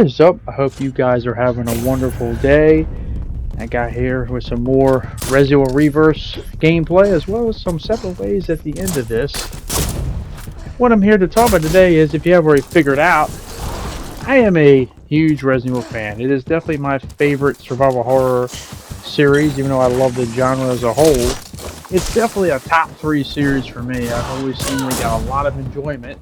is up? I hope you guys are having a wonderful day. I got here with some more Resident Evil Reverse gameplay, as well as some separate ways at the end of this. What I'm here to talk about today is, if you haven't already figured out, I am a huge Resident Evil fan. It is definitely my favorite survival horror series, even though I love the genre as a whole. It's definitely a top 3 series for me. I've always seen we got a lot of enjoyment,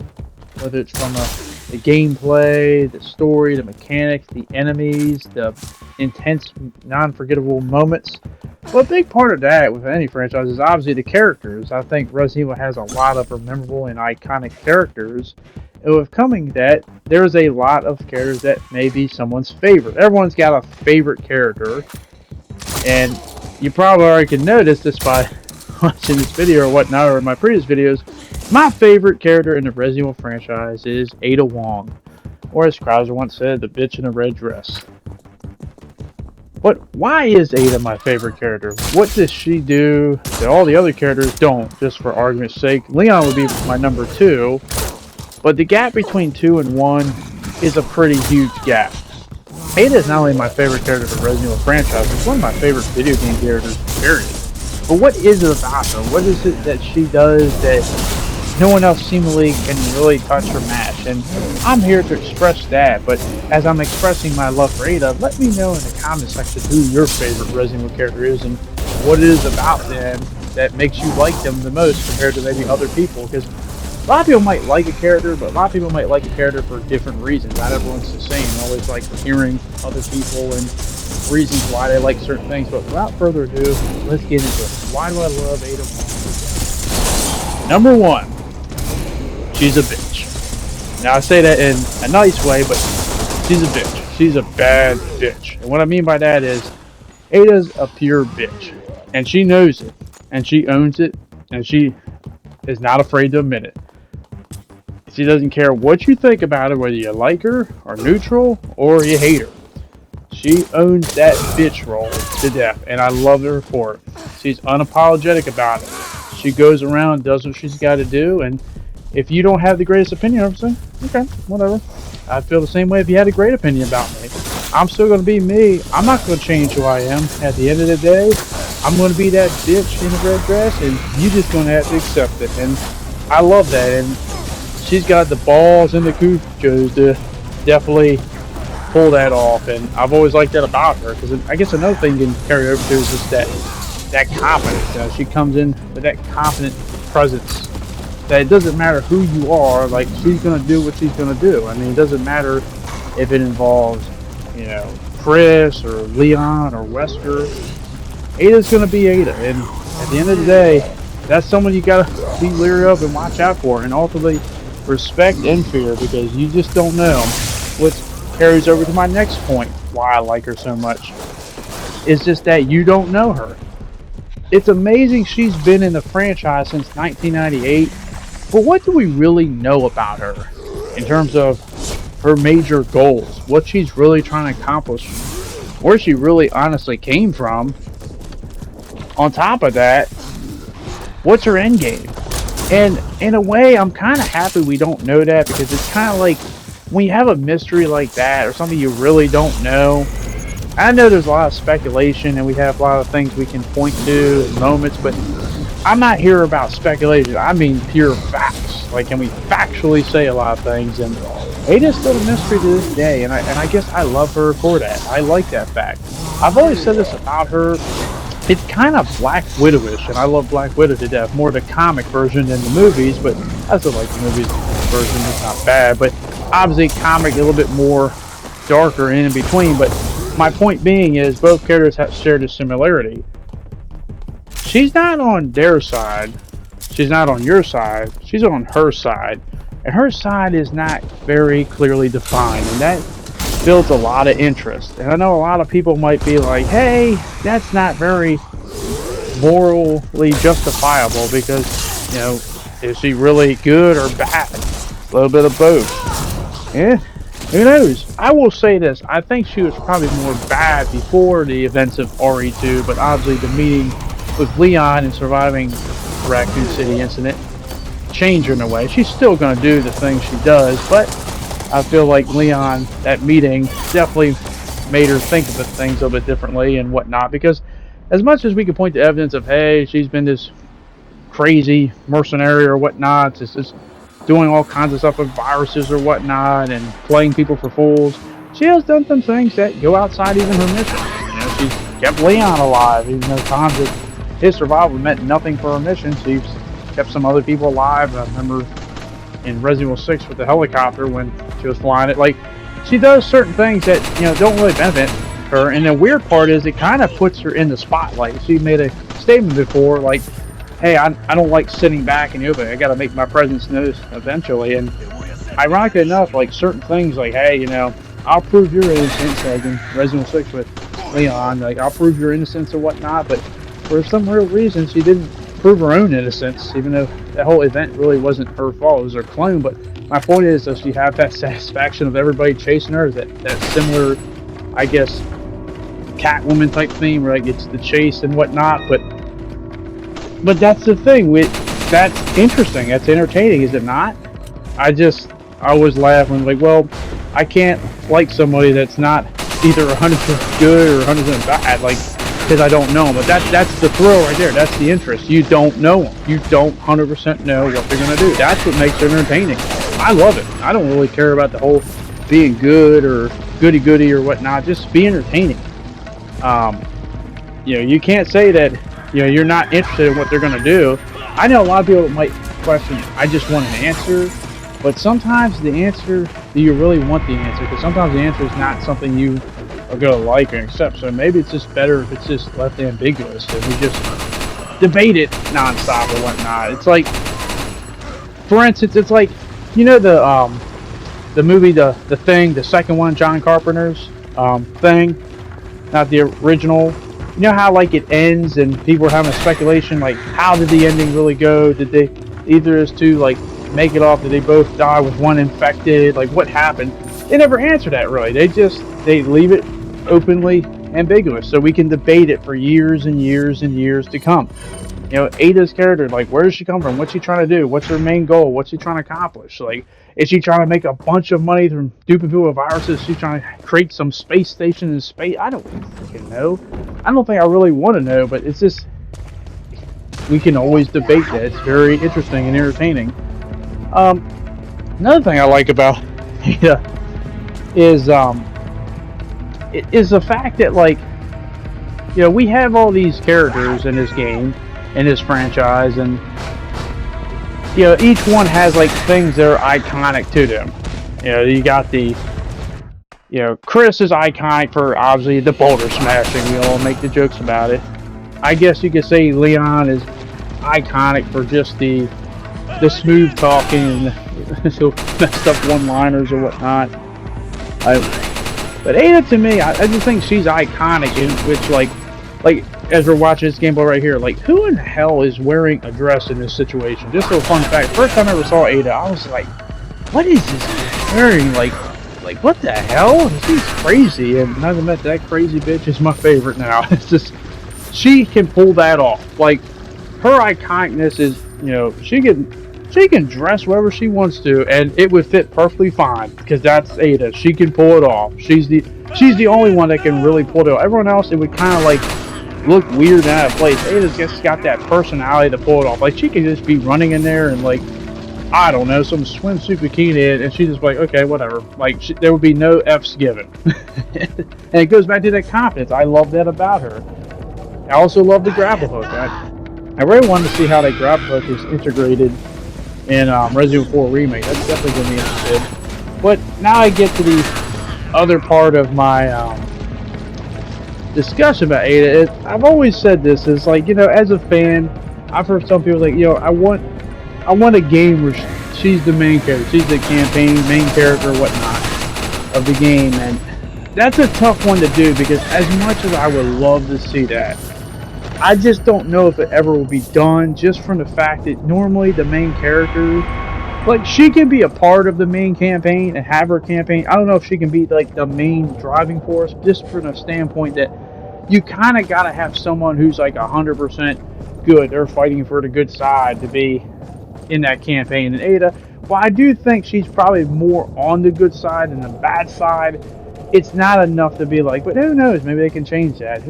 whether it's from the gameplay, the story, the mechanics, the enemies, the intense, non-forgettable moments. Well, a big part of that with any franchise is obviously the characters. I think Resident Evil has a lot of memorable and iconic characters. And with coming that, there's a lot of characters that may be someone's favorite. Everyone's got a favorite character. And you probably already can notice this by watching this video or whatnot, or in my previous videos. My favorite character in the Resident Evil franchise is Ada Wong. Or as Krauser once said, the bitch in a red dress. But why is Ada my favorite character? What does she do that all the other characters don't, just for argument's sake? Leon would be my number 2, but the gap between 2 and 1 is a pretty huge gap. Ada is not only my favorite character in the Resident Evil franchise, it's one of my favorite video game characters, period. But what is it about her? What is it that she does that no one else seemingly can really touch or match? And I'm here to express that, but as I'm expressing my love for Ada, let me know in the comment section who your favorite Resident Evil character is and what it is about them that makes you like them the most compared to maybe other people. Because a lot of people might like a character, but a lot of people might like a character for different reasons. Not everyone's the same. I always like hearing other people and reasons why they like certain things. But without further ado, let's get into it. Why do I love Ada Wong? Number 1, she's a bitch. Now I say that in a nice way, but she's a bitch. She's a bad bitch. And what I mean by that is, Ada's a pure bitch. And she knows it. And she owns it. And she is not afraid to admit it. She doesn't care what you think about her, whether you like her, or neutral, or you hate her. She owns that bitch role to death, and I love her for it. She's unapologetic about it. She goes around, does what she's got to do, and if you don't have the greatest opinion of her, okay, whatever. I'd feel the same way if you had a great opinion about me. I'm still going to be me. I'm not going to change who I am. At the end of the day, I'm going to be that bitch in a red dress, and you're just going to have to accept it. And I love that, and she's got the balls and the cuchos to definitely pull that off, and I've always liked that about her, because I guess another thing you can carry over to is just that confidence. She comes in with that confident presence that it doesn't matter who you are, like, she's going to do what she's going to do. I mean, it doesn't matter if it involves, you know, Chris or Leon or Wesker. Ada's going to be Ada, and at the end of the day, that's someone you got to be leery of and watch out for, and ultimately respect and fear, because you just don't know. What carries over to my next point, why I like her so much, is just that you don't know her. It's amazing she's been in the franchise since 1998, but what do we really know about her in terms of her major goals, what she's really trying to accomplish, where she really honestly came from? On top of that, what's her end game? And in a way, I'm kind of happy we don't know that, because it's kind of like when you have a mystery like that, or something you really don't know. I know there's a lot of speculation, and we have a lot of things we can point to and moments, but I'm not here about speculation. I mean pure facts. Like, can we factually say a lot of things? And Ada's still a mystery to this day, and I guess I love her for that. I like that fact. I've always said this about her. It's kind of Black Widowish, and I love Black Widow to death. More the comic version than the movies, but I still like the movies version. It's not bad, but obviously comic a little bit more darker in between. But my point being is, both characters have shared a similarity. She's not on their side. She's not on your side. She's on her side. And her side is not very clearly defined, and that builds a lot of interest. And I know a lot of people might be like, hey, that's not very morally justifiable, because, you know, is she really good or bad? A little bit of both. Yeah, who knows? I will say this, I think she was probably more bad before the events of RE2, but obviously the meeting with Leon and surviving the Raccoon City incident changed her in a way. She's still going to do the things she does, but I feel like Leon, that meeting definitely made her think of things a little bit differently and whatnot. Because as much as we can point to evidence of, hey, she's been this crazy mercenary or whatnot, just doing all kinds of stuff with viruses or whatnot and playing people for fools, she has done some things that go outside even her mission. You know, she's kept Leon alive, even though times that his survival meant nothing for her mission. She's kept some other people alive. I remember in Resident Evil 6 with the helicopter when she was flying it. Like, she does certain things that, you know, don't really benefit her. And the weird part is it kind of puts her in the spotlight. She made a statement before, like, hey, I don't like sitting back in the open. I got to make my presence noticed eventually. And ironically enough, like certain things, like, hey, you know, I'll prove your innocence, like in Resident Evil 6 with Leon, like, I'll prove your innocence or whatnot. But for some real reason, she didn't prove her own innocence, even though that whole event really wasn't her fault. It was her clone. But my point is, does she have that satisfaction of everybody chasing her? That similar, I guess, Catwoman type theme, where like it's the chase and whatnot. But that's the thing. That's interesting. That's entertaining, is it not? I always laugh when like, well, I can't like somebody that's not either 100% good or 100% bad, like, because I don't know them. But that's the thrill right there. That's the interest. You don't know them. You don't 100% know what they're gonna do. That's what makes it entertaining. I love it. I don't really care about the whole being good or goody or whatnot. Just be entertaining. You know, you can't say that, you know, you're not interested in what they're going to do. I know a lot of people might question, I just want an answer. But sometimes the answer, do you really want the answer? Because sometimes the answer is not something you are going to like or accept. So maybe it's just better if it's just left ambiguous and we just debate it nonstop or whatnot. It's like, for instance, it's like, you know, the movie, the Thing, the second one, John Carpenter's Thing, not the original. You know how like it ends and people are having a speculation, like how did the ending really go? Did they either as two like make it off? Did they both die with one infected? Like what happened? They never answer that really. They leave it openly ambiguous, so we can debate it for years and years and years to come. You know, Ada's character, like, where does she come from? What's she trying to do? What's her main goal? What's she trying to accomplish? Like, is she trying to make a bunch of money from duping people with viruses? Is she trying to create some space station in space? I don't freaking know. I don't think I really want to know, but it's just, we can always debate that. It's very interesting and entertaining. Another thing I like about Ada is the fact that, like, you know, we have all these characters in this game, in this franchise, and you know, each one has like things that are iconic to them. You know, you got the, you know, Chris is iconic for obviously the boulder smashing. We all make the jokes about it. I guess you could say Leon is iconic for just the smooth talking and so messed up one-liners or whatnot. But Ada, to me, I just think she's iconic, in which, like as we're watching this gameplay right here, like, who in the hell is wearing a dress in this situation? Just a fun fact, first time I ever saw Ada, I was like, what is this bitch wearing? Like, what the hell? She's crazy, and not to mention, that crazy bitch is my favorite now. It's just, she can pull that off. Like, her iconicness is, you know, she can dress wherever she wants to, and it would fit perfectly fine, because that's Ada. She can pull it off. She's the only one that can really pull it off. Everyone else, it would kind of like look weird and out of place. Ada's just got that personality to pull it off. Like, she could just be running in there and, like, I don't know, some swimsuit bikini, and she's just like, okay, whatever. Like, there would be no F's given. And it goes back to that confidence. I love that about her. I also love the grapple hook. I really wanted to see how that grapple hook is integrated in Resident Evil 4 Remake. That's definitely going to be interesting. But now I get to the other part of my discussion about Ada. I've always said this, is like, you know, as a fan, I've heard some people like, you know, I want a game where she's the main character, she's the campaign main character, whatnot, of the game, and that's a tough one to do, because as much as I would love to see that, I just don't know if it ever will be done, just from the fact that normally the main character, like, she can be a part of the main campaign and have her campaign. I don't know if she can be like the main driving force, just from the standpoint that you kind of got to have someone who's like 100% good. They're fighting for the good side to be in that campaign. And Ada, while I do think she's probably more on the good side than the bad side, it's not enough to be like, but who knows? Maybe they can change that.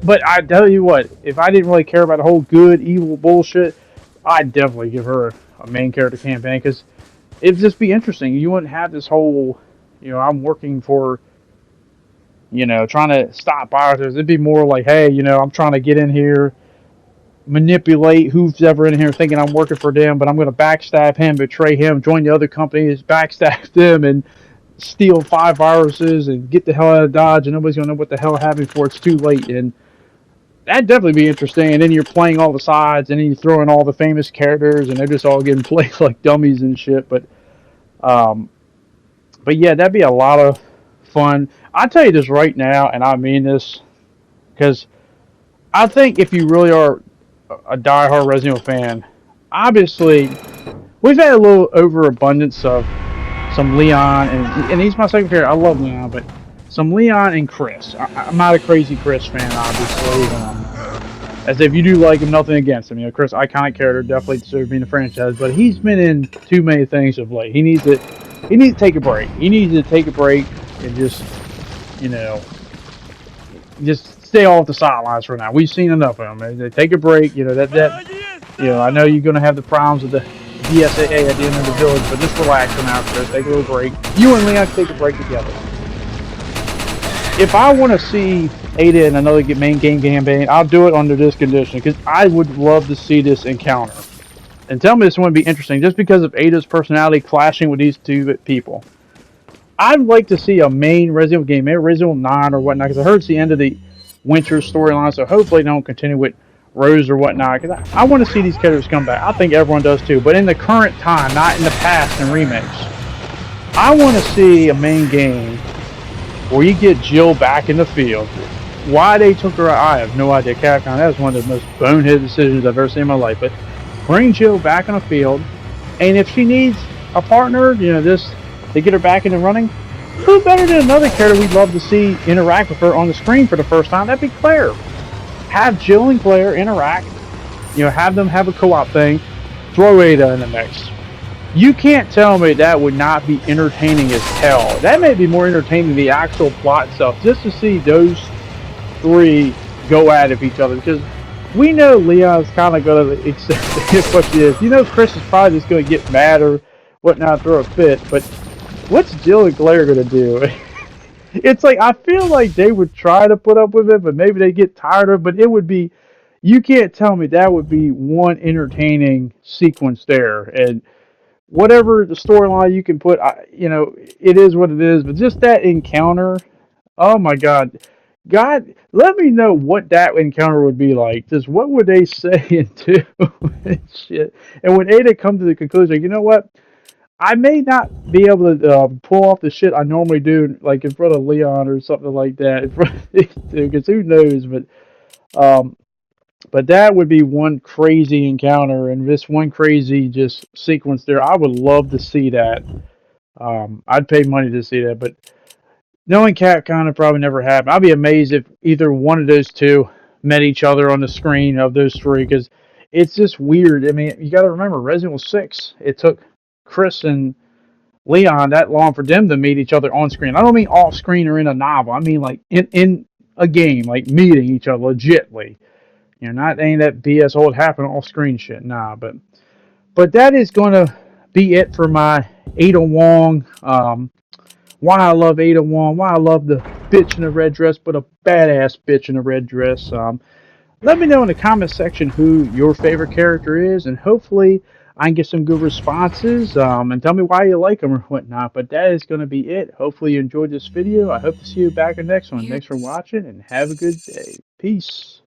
But I tell you what, if I didn't really care about the whole good, evil bullshit, I'd definitely give her a main character campaign because it'd just be interesting. You wouldn't have this whole, I'm working for, trying to stop viruses. It'd be more like, hey, I'm trying to get in here, manipulate who's ever in here thinking I'm working for them, but I'm going to backstab him, betray him, join the other companies, backstab them, and steal 5 viruses and get the hell out of Dodge, and nobody's going to know what the hell happened before it's too late. And that'd definitely be interesting. And then you're playing all the sides, and then you throw in all the famous characters, and they're just all getting played like dummies and shit. Um, but yeah, that'd be a lot of fun. I'll tell you this right now, and I mean this, because I think if you really are a diehard Resident Evil fan, obviously we've had a little overabundance of some Leon, and he's my second character. I love Leon, but some Leon and Chris. I'm not a crazy Chris fan, obviously. As if you do like him, nothing against him. Chris, iconic character, definitely deserves being in the franchise, but he's been in too many things of late. He needs to take a break. He needs to take a break and just, just stay off the sidelines for now. We've seen enough of him. They take a break. I know you're going to have the problems with the DSAA at the end of the village, but just relax from out there. Take a little break. You and Leon take a break together. If I want to see Ada in another main game campaign, I'll do it under this condition, because I would love to see this encounter. And tell me this wouldn't be interesting, just because of Ada's personality clashing with these two people. I'd like to see a main Resident Evil game, maybe Resident Evil 9 or whatnot, because I heard it's the end of the Winter storyline, so hopefully they don't continue with Rose or whatnot, because I want to see these characters come back. I think everyone does too, but in the current time, not in the past and remakes. I want to see a main game where you get Jill back in the field. Why they took her out, I have no idea. Capcom, that was one of the most boneheaded decisions I've ever seen in my life. But bring Jill back on the field, and if she needs a partner, to get her back in the running, who better than another character we'd love to see interact with her on the screen for the first time? That'd be Claire. Have Jill and Claire interact, have them have a co-op thing, throw Ada in the mix. You can't tell me that would not be entertaining as hell. That may be more entertaining than the actual plot itself, just to see those three go at it with each other, because we know Leon's kind of going to accept what she is. Chris is probably just going to get mad or whatnot, throw a fit, but what's Jill and Claire going to do? It's like, I feel like they would try to put up with it, but maybe they get tired of it, but it would be, you can't tell me that would be one entertaining sequence there. And whatever the storyline you can put, it is what it is, but just that encounter, oh my God. God, let me know what that encounter would be like. Just what would they say and do and shit. And when Ada comes to the conclusion, you know what? I may not be able to pull off the shit I normally do, like in front of Leon or something like that, in front of these two, because who knows? But that would be one crazy encounter and this one crazy just sequence there. I would love to see that. I'd pay money to see that, but knowing Capcom, it probably never happened. I'd be amazed if either one of those two met each other on the screen of those three, because it's just weird. I mean, you got to remember, Resident Evil 6, it took Chris and Leon that long for them to meet each other on screen. I don't mean off screen or in a novel. I mean like in a game, like meeting each other legitly. Not any of that BS old happen off screen shit. Nah, but that is gonna be it for my Ada Wong. Why I love Ada Wong. Why I love the bitch in a red dress, but a badass bitch in a red dress. Let me know in the comment section who your favorite character is, and hopefully I can get some good responses, and tell me why you like them or whatnot. But that is going to be it. Hopefully you enjoyed this video. I hope to see you back in the next one. Thanks for watching, and have a good day. Peace.